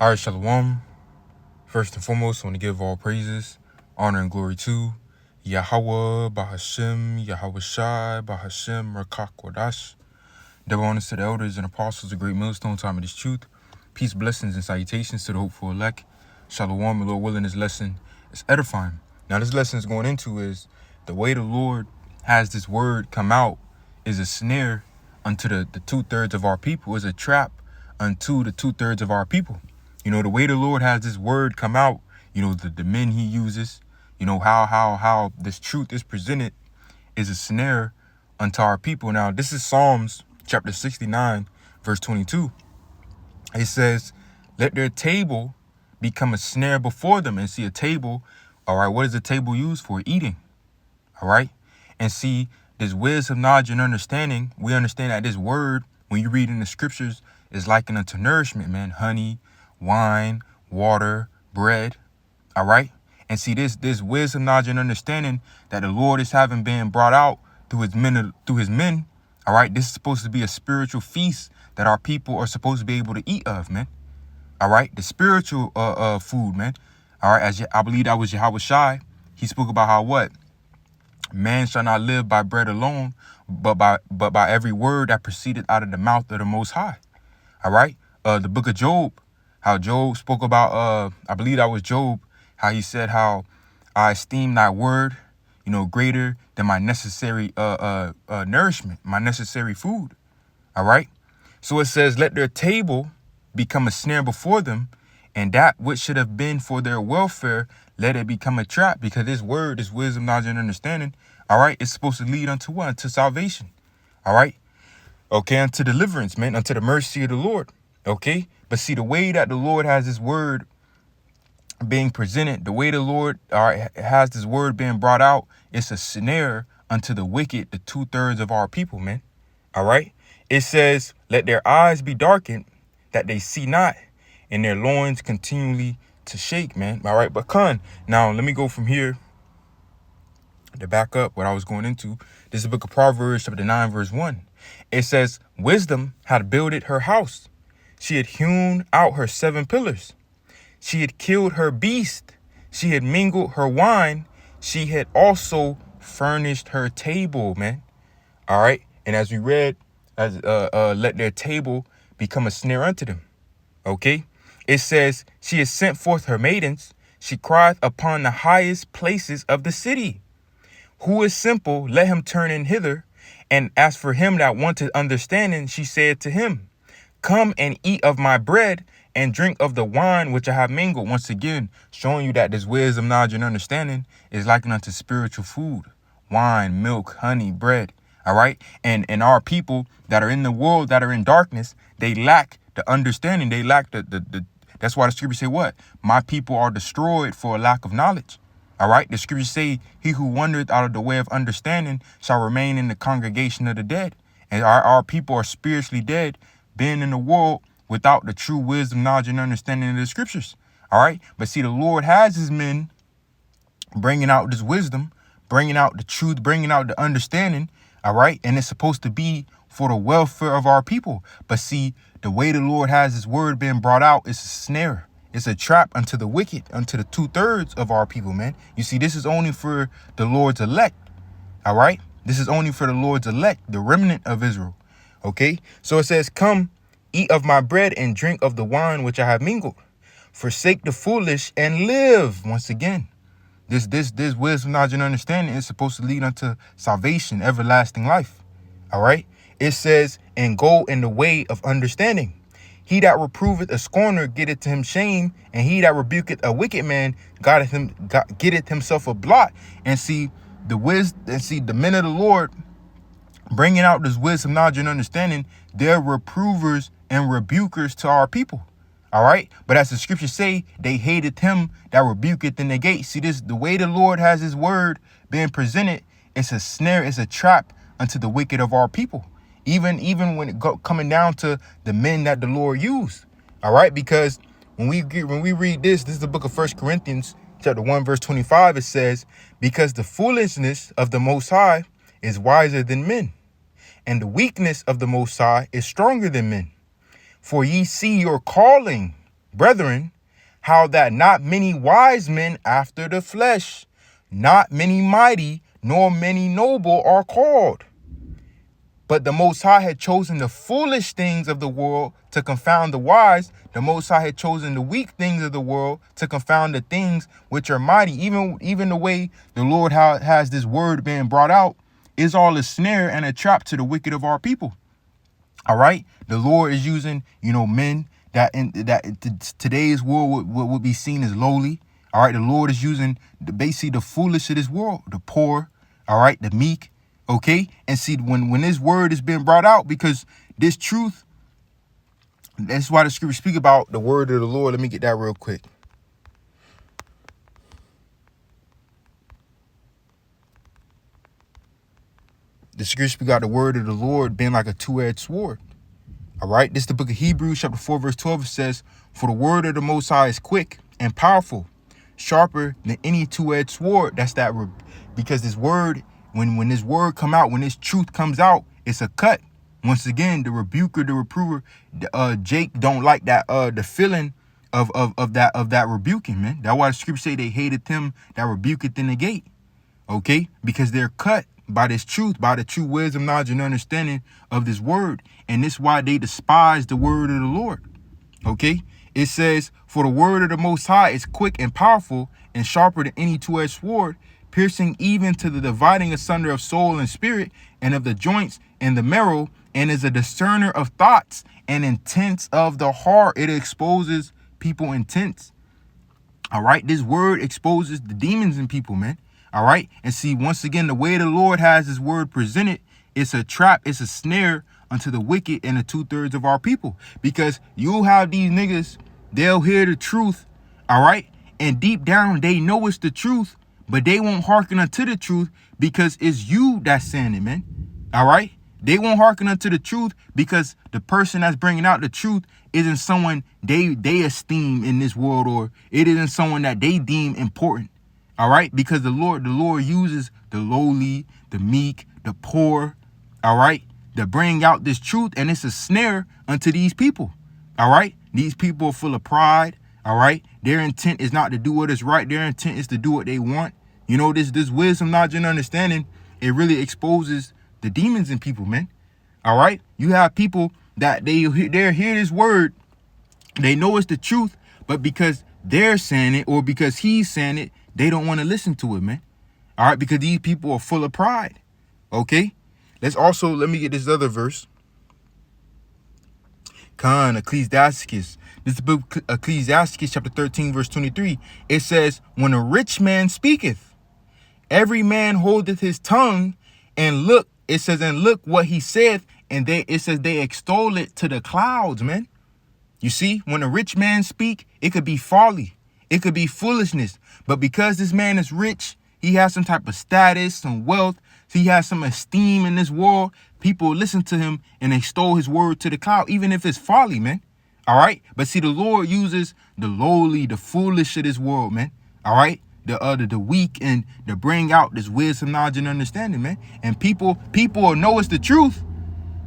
All right, Shalom. First and foremost, I want to give all praises, honor, and glory to Yahweh, Bahashem, Yahweh Shai, Bahashem, Rakak Wadash. Double honors to the elders and apostles of Great Millstone, time of this truth. Peace, blessings, and salutations to the hopeful elect. Shalom, and Lord willing, this lesson is edifying. Now, this lesson is going into is the way the Lord has this word come out is a snare unto the 2/3 of our people, is a trap unto the 2/3 of our people. You know, the way the Lord has this word come out, you know, the men he uses, you know, how this truth is presented is a snare unto our people. Now, this is Psalms chapter 69, verse 22. It says, let their table become a snare before them. And see, a table, all right, what is a table used for? Eating, all right? And see, this wisdom, knowledge, and understanding, we understand that this word, when you read in the scriptures, is likened unto nourishment, man. Honey, wine, water, bread, all right? And see, this wisdom, knowledge, and understanding that the Lord is having been brought out through his men, all right? This is supposed to be a spiritual feast that our people are supposed to be able to eat of, man. All right? The spiritual food, man. All right? As I believe that was Yahweh Shai. He spoke about how what? Man shall not live by bread alone, but by every word that proceeded out of the mouth of the Most High. All right? The book of Job, how Job spoke about, I believe that was Job, how he said how I esteem thy word, you know, greater than my necessary nourishment, my necessary food. All right? So it says, let their table become a snare before them, and that which should have been for their welfare, let it become a trap, because this word, this wisdom, knowledge, and understanding, all right, it's supposed to lead unto what? Unto salvation. All right? Okay, unto deliverance, man, unto the mercy of the Lord. Okay? But see, the way that the Lord has his word being presented, the way the Lord has this word being brought out, it's a snare unto the wicked, the 2/3 of our people, man. All right? It says, let their eyes be darkened, that they see not, and their loins continually to shake, man. All right, but now let me go from here to back up what I was going into. This is the book of Proverbs, chapter 9, verse 1. It says, wisdom had builded her house. She had hewn out her 7 pillars. She had killed her beast. She had mingled her wine. She had also furnished her table, man. All right. And as we read, let their table become a snare unto them. Okay. It says, she has sent forth her maidens. She crieth upon the highest places of the city. Who is simple, let him turn in hither. And as for him that wanted understanding, she said to him, come and eat of my bread and drink of the wine which I have mingled. Once again, showing you that this wisdom, knowledge, and understanding is likened unto spiritual food, wine, milk, honey, bread. All right. And our people that are in the world, that are in darkness, they lack the understanding. They lack that's why the scriptures say what? My people are destroyed for a lack of knowledge. All right. The scriptures say he who wandereth out of the way of understanding shall remain in the congregation of the dead. And our people are spiritually dead, being in the world without the true wisdom, knowledge, and understanding of the scriptures. All right. But see, the Lord has his men bringing out this wisdom, bringing out the truth, bringing out the understanding. All right. And it's supposed to be for the welfare of our people. But see, the way the Lord has his word being brought out is a snare. It's a trap unto the wicked, unto the 2/3 of our people, man. You see, this is only for the Lord's elect. All right. This is only for the Lord's elect, the remnant of Israel. OK, so it says, come, eat of my bread and drink of the wine which I have mingled. Forsake the foolish and live. Once again, this wisdom, knowledge, and understanding is supposed to lead unto salvation, everlasting life. All right. It says, and go in the way of understanding. He that reproveth a scorner getteth to him shame, and he that rebuketh a wicked man getteth himself a blot. And see the men of the Lord bringing out this wisdom, knowledge, and understanding. They're reprovers and rebukers to our people. All right. But as the scriptures say, they hated him that rebuketh in the gate. See, this, the way the Lord has his word being presented, it's a snare, it's a trap unto the wicked of our people. Even when it coming down to the men that the Lord used. All right. Because when we read this is the book of 1 Corinthians chapter 1, verse 25. It says, because the foolishness of the Most High is wiser than men, and the weakness of the Most High is stronger than men. For ye see your calling, brethren, how that not many wise men after the flesh, not many mighty, nor many noble are called. But the Most High had chosen the foolish things of the world to confound the wise. The Most High had chosen the weak things of the world to confound the things which are mighty. Even the way the Lord has this word being brought out is all a snare and a trap to the wicked of our people. All right. The Lord is using, men that in today's world would be seen as lowly. All right. The Lord is using basically the foolish of this world, the poor. All right. The meek. Okay. And see, when this word is being brought out, because this truth, that's why the scripture speak about the word of the Lord. Let me get that real quick. The scripture speak out the word of the Lord being like a two-edged sword. All right. This is the book of Hebrews chapter 4, verse 12. It says, for the word of the Most High is quick and powerful, sharper than any two-edged sword. That's that. Because this word, when this word come out, when this truth comes out, it's a cut. Once again, the rebuker, the reprover, Jake don't like that, the feeling of that rebuking, man. That's why the scripture say they hated them that rebuketh in the gate. Okay. Because they're cut by this truth, by the true wisdom, knowledge, and understanding of this word. And this is why they despise the word of the Lord. Okay. It says, for the word of the Most High is quick and powerful and sharper than any two-edged sword, piercing even to the dividing asunder of soul and spirit and of the joints and the marrow, and is a discerner of thoughts and intents of the heart. It exposes people intents. All right. This word exposes the demons in people, man. All right. And see, once again, the way the Lord has his word presented, it's a trap. It's a snare unto the wicked and the 2/3 of our people, because you'll have these niggas, they'll hear the truth. All right. And deep down, they know it's the truth, but they won't hearken unto the truth because it's you that's saying it, man. All right. They won't hearken unto the truth because the person that's bringing out the truth isn't someone they esteem in this world, or it isn't someone that they deem important. All right. Because the Lord uses the lowly, the meek, the poor. All right. To bring out this truth. And it's a snare unto these people. All right. These people are full of pride. All right. Their intent is not to do what is right. Their intent is to do what they want. This wisdom, knowledge, and understanding, it really exposes the demons in people, man. All right. You have people that they hear this word. They know it's the truth, but because they're saying it, or because he's saying it, they don't want to listen to it, man. All right. Because these people are full of pride. Okay. Let me get this other verse. Ecclesiasticus. This is the book Ecclesiasticus chapter 13, verse 23. It says, when a rich man speaketh, every man holdeth his tongue, and look what he saith, and it says they extol it to the clouds, man. You see, when a rich man speak, it could be folly. It could be foolishness. But because this man is rich, he has some type of status, some wealth, he has some esteem in this world, people listen to him and extol his word to the cloud, even if it's folly, man. All right. But see, the Lord uses the lowly, the foolish of this world, man. All right. The weak, and to bring out this wisdom, knowledge, and understanding, man. And people know it's the truth,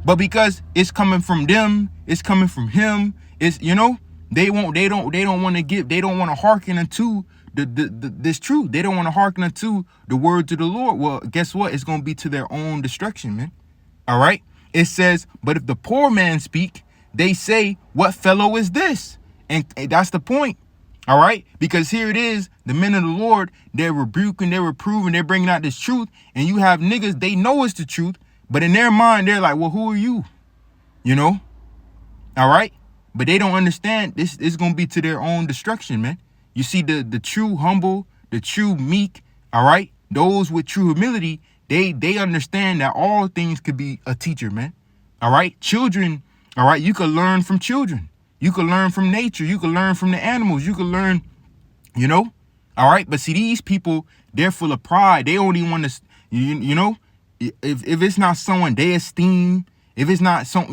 but because it's coming from them, it's coming from him. It's, they don't want to hearken unto this truth. They don't want to hearken unto the words of the Lord. Well, guess what? It's going to be to their own destruction, man. All right. It says, but if the poor man speak, they say, what fellow is this? And that's the point. All right. Because here it is. The men of the Lord, they're rebuking, they're reproving, they're bringing out this truth. And you have niggas, they know it's the truth, but in their mind, they're like, well, who are you? All right. But they don't understand this is going to be to their own destruction, man. You see, the true humble, the true meek. All right. Those with true humility, they understand that all things could be a teacher, man. All right. Children. All right. You could learn from children. You could learn from nature. You could learn from the animals. You could learn, All right. But see, these people, they're full of pride. They only want to, if it's not someone they esteem, if it's not some,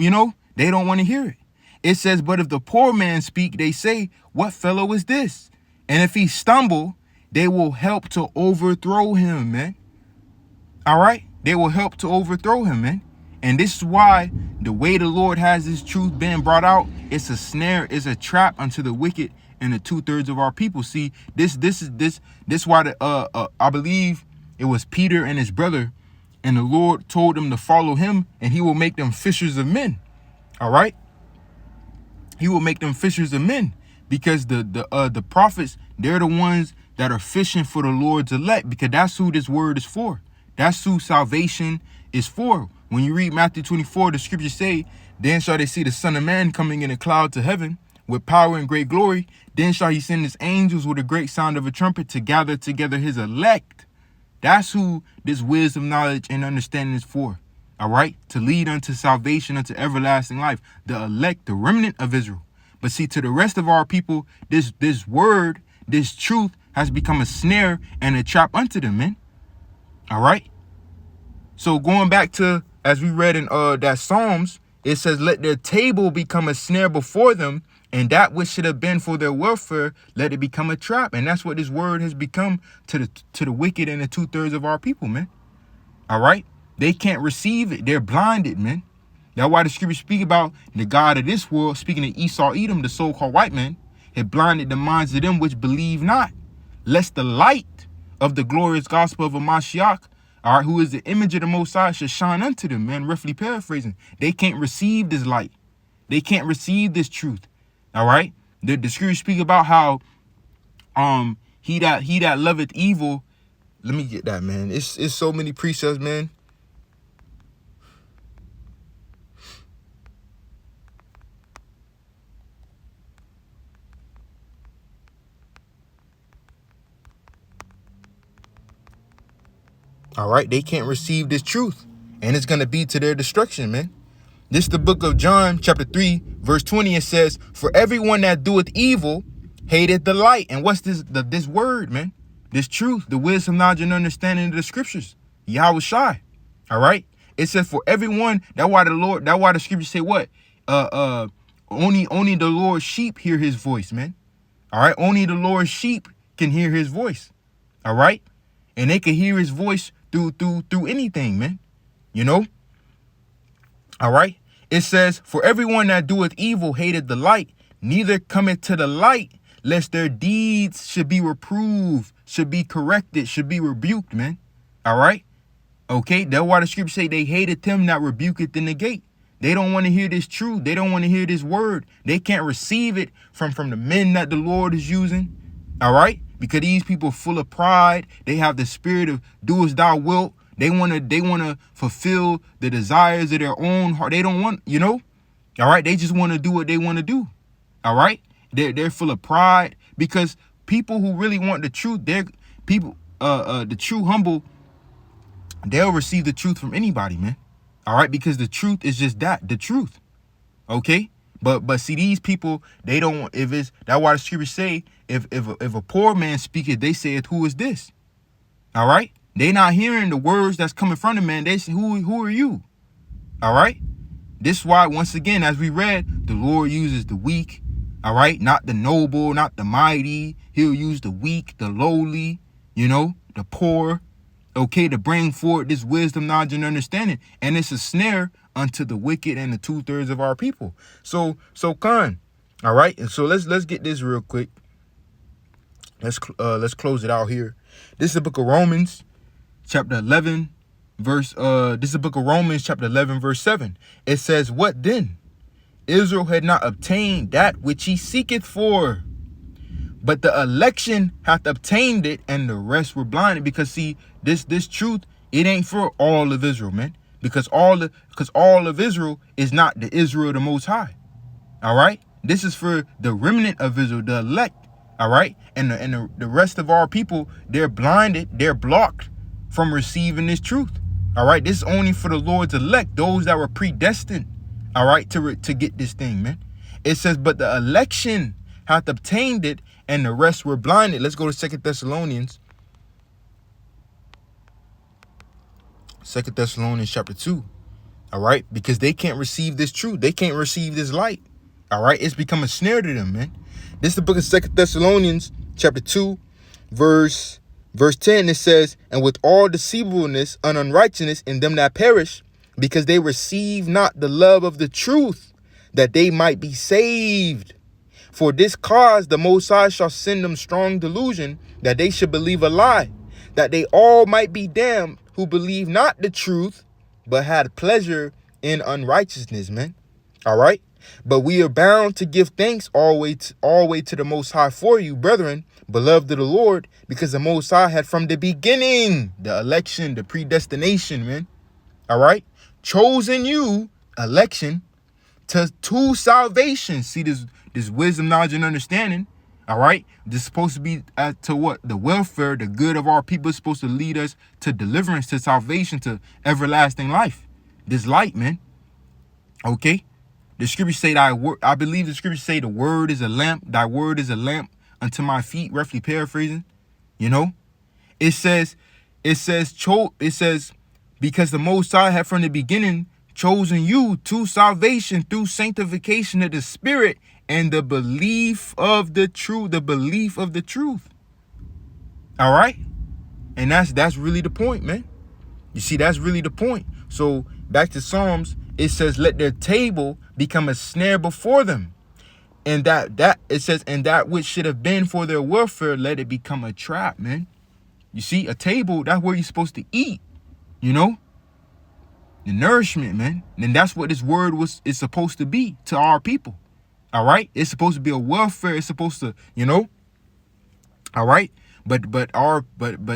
they don't want to hear it. It says, but if the poor man speak, they say, what fellow is this? And if he stumble, they will help to overthrow him, man. All right. They will help to overthrow him, man. And this is why the way the Lord has this truth being brought out, it's a snare, it's a trap unto the wicked and the 2/3 of our people. See, this why I believe it was Peter and his brother, and the Lord told them to follow him, and he will make them fishers of men. All right, he will make them fishers of men, because the prophets, they're the ones that are fishing for the Lord's elect, because that's who this word is for. That's who salvation is for. When you read Matthew 24, the scriptures say, then shall they see the Son of Man coming in a cloud to heaven with power and great glory. Then shall he send his angels with a great sound of a trumpet to gather together his elect. That's who this wisdom, knowledge, and understanding is for. All right? To lead unto salvation, unto everlasting life. The elect, the remnant of Israel. But see, to the rest of our people, this word, this truth has become a snare and a trap unto them, man. All right? So going back to, as we read in that Psalms, it says, let their table become a snare before them, and that which should have been for their welfare, let it become a trap. And that's what this word has become to the wicked and the 2/3 of our people, man. All right? They can't receive it. They're blinded, man. That's why the scriptures speak about the God of this world, speaking of Esau, Edom, the so-called white man, had blinded the minds of them which believe not, lest the light of the glorious gospel of a Mashiach, all right, who is the image of the Most High, should shine unto them, man, roughly paraphrasing. They can't receive this light. They can't receive this truth. All right? The scriptures speak about how he that loveth evil. Let me get that, man. It's so many precepts, man. All right, they can't receive this truth, and it's going to be to their destruction, man. This is the book of John, chapter 3, verse 20. It says, for everyone that doeth evil hateth the light. And what's this word, man? This truth, the wisdom, knowledge, and understanding of the scriptures. Yahweh Shai. All right. It says for everyone, that's why the scriptures say what? Only the Lord's sheep hear his voice, man. All right. Only the Lord's sheep can hear his voice. All right. And they can hear his voice through anything, man. You know? All right. It says, for everyone that doeth evil hated the light, neither cometh to the light, lest their deeds should be reproved, should be corrected, should be rebuked, man. All right. Okay. That's why the scripture say they hated them that rebuketh in the gate. They don't want to hear this truth. They don't want to hear this word. They can't receive it from the men that the Lord is using. All right. Because these people full of pride. They have the spirit of do as thou wilt. They want to fulfill the desires of their own heart. They don't want, all right. They just want to do what they want to do. All right. They're full of pride, because people who really want the truth, they're people, the true humble, they'll receive the truth from anybody, man. All right. Because the truth is just that, the truth. Okay. But see, these people, they don't, that's why the scriptures say, if a poor man speaketh, they say, who is this? All right. They not hearing the words that's coming from the man. They say, who are you? All right. This is why, once again, as we read, the Lord uses the weak. All right. Not the noble, not the mighty. He'll use the weak, the lowly, the poor. Okay. To bring forward this wisdom, knowledge, and understanding. And it's a snare unto the wicked and the 2/3 of our people. So Khan. All right. And so let's get this real quick. Let's close it out here. This is the book of Romans, chapter 11, verse, this is the book of Romans, chapter 11, verse 7. It says, what then? Israel had not obtained that which he seeketh for, but the election hath obtained it, and the rest were blinded. Because see, this truth, it ain't for all of Israel, man. Because all of Israel is not the Israel of the Most High. All right. This is for the remnant of Israel, the elect. All right. And the rest of our people, they're blinded. They're blocked from receiving this truth. All right. This is only for the Lord's elect, those that were predestined. All right. To get this thing, man. It says, but the election hath obtained it, and the rest were blinded. Let's go to 2 Thessalonians. 2 Thessalonians chapter 2. All right. Because they can't receive this truth. They can't receive this light. All right. It's become a snare to them, man. This is the book of 2 Thessalonians chapter 2, verse 10. It says, and with all deceivableness and unrighteousness in them that perish, because they receive not the love of the truth, that they might be saved. For this cause the Most High shall send them strong delusion, that they should believe a lie, that they all might be damned who believe not the truth, but had pleasure in unrighteousness, man. All right. But we are bound to give thanks always to the Most High for you, brethren, beloved of the Lord, because the Most High had from the beginning, the election, the predestination, man. All right. Chosen you, election, to salvation. See this wisdom, knowledge, and understanding. All right. This is supposed to be to what? The welfare, the good of our people is supposed to lead us to deliverance, to salvation, to everlasting life. This light, man. Okay. The scriptures say I believe the scriptures say the word is a lamp. Thy word is a lamp unto my feet. Roughly paraphrasing. You know, it says, because the Most High had from the beginning chosen you to salvation through sanctification of the Spirit and the belief of the truth. All right. And that's really the point, man. You see, that's really the point. So back to Psalms, it says, let their table become a snare before them. And it says, and that which should have been for their welfare, let it become a trap, man. You see, a table, that's where you're supposed to eat, you know, the nourishment, man. And that's what this word is supposed to be to our people. All right. It's supposed to be a welfare. It's supposed to, you know. All right. But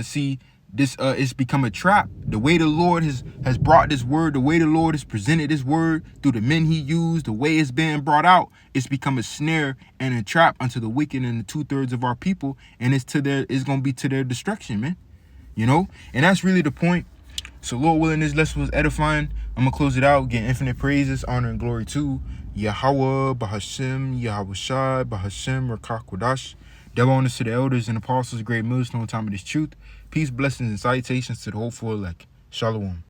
see, this it's become a trap. The way the Lord has brought this word, the way the Lord has presented this word through the men he used, the way it's being brought out, it's become a snare and a trap unto the wicked and the 2/3 of our people, and it's gonna be to their destruction, man. You know, and that's really the point. So Lord willing, this lesson was edifying. I'm gonna close it out, give infinite praises, honor, and glory to Yahweh, Bahashem, Yahweh Shai, Bahashem, Rakak Wadash. Double honors to the elders and apostles, great millstone, time of this truth. Peace, blessings, and salutations to the hopeful elect. Shalom.